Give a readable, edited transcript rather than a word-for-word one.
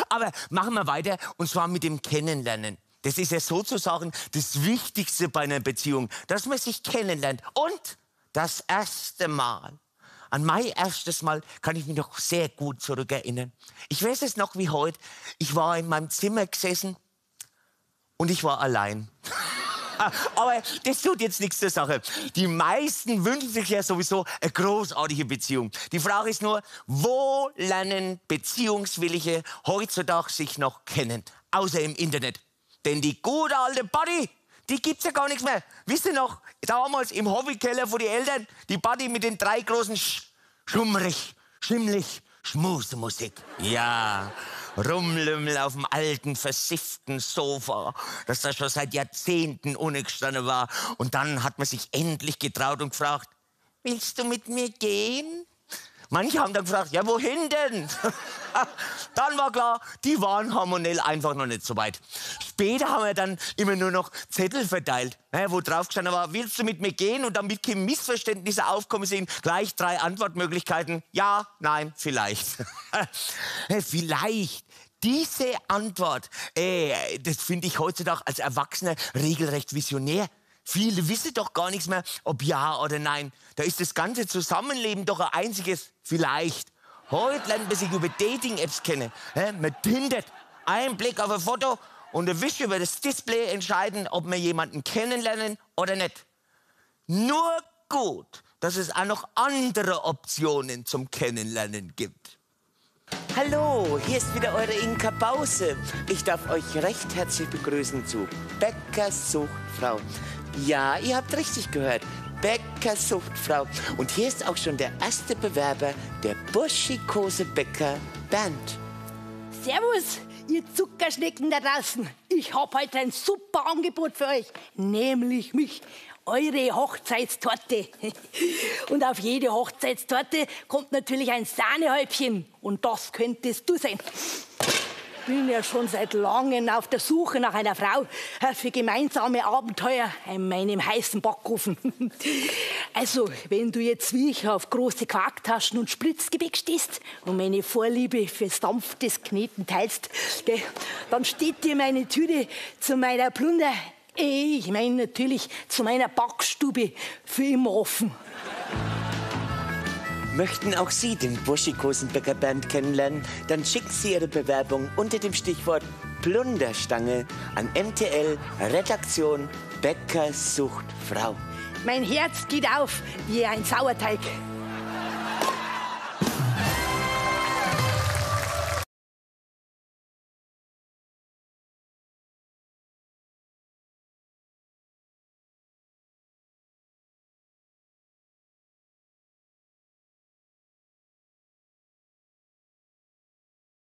Aber machen wir weiter, und zwar mit dem Kennenlernen. Das ist ja sozusagen das Wichtigste bei einer Beziehung, dass man sich kennenlernt. Und das erste Mal. An mein erstes Mal kann ich mich noch sehr gut zurückerinnern. Ich weiß es noch wie heute. Ich war in meinem Zimmer gesessen und ich war allein. Aber das tut jetzt nichts zur Sache. Die meisten wünschen sich ja sowieso eine großartige Beziehung. Die Frage ist nur, wo lernen Beziehungswillige heutzutage sich noch kennen? Außer im Internet. Denn die gute alte Buddy, die gibt's ja gar nichts mehr. Wisst ihr noch, damals im Hobbykeller von den Eltern, die Buddy mit den 3 großen Schummrig, Schimmlig, Schmusemusik. Ja, Rumlümmel auf dem alten, versifften Sofa, das da schon seit Jahrzehnten ungestanden war. Und dann hat man sich endlich getraut und gefragt, willst du mit mir gehen? Manche haben dann gefragt, ja, wohin denn? Dann war klar, die waren hormonell einfach noch nicht so weit. Später haben wir dann immer nur noch Zettel verteilt, wo drauf gestanden war, willst du mit mir gehen? Und damit keine Missverständnisse aufkommen sind, gleich 3 Antwortmöglichkeiten. Ja, nein, vielleicht. Vielleicht. Diese Antwort, das finde ich heutzutage als Erwachsener regelrecht visionär. Viele wissen doch gar nichts mehr, ob ja oder nein. Da ist das ganze Zusammenleben doch ein einziges Vielleicht. Heute lernt man sich über Dating-Apps kennen. Man tindert. Ein Blick auf ein Foto und ein Wisch über das Display entscheiden, ob man jemanden kennenlernen oder nicht. Nur gut, dass es auch noch andere Optionen zum Kennenlernen gibt. Hallo, hier ist wieder eure Inka Bause. Ich darf euch recht herzlich begrüßen zu Bäcker sucht Frau. Ja, ihr habt richtig gehört. Bäcker sucht Frau. Und hier ist auch schon der erste Bewerber der Burschikose Bäcker Band. Servus, ihr Zuckerschnecken da draußen. Ich hab heute ein super Angebot für euch. Nämlich mich. Eure Hochzeitstorte. Und auf jede Hochzeitstorte kommt natürlich ein Sahnehäubchen. Und das könntest du sein. Ich bin ja schon seit langem auf der Suche nach einer Frau für gemeinsame Abenteuer in meinem heißen Backofen. Also, wenn du jetzt wie ich auf große Quarktaschen und Spritzgebäck stehst und meine Vorliebe für sanftes Kneten teilst, dann steht dir meine Türe zu meiner Plunder, ich meine natürlich zu meiner Backstube, für immer offen. Möchten auch Sie den Burschikosenbäcker Band kennenlernen? Dann schicken Sie Ihre Bewerbung unter dem Stichwort Plunderstange an MTL Redaktion Bäcker sucht Frau. Mein Herz geht auf wie ein Sauerteig.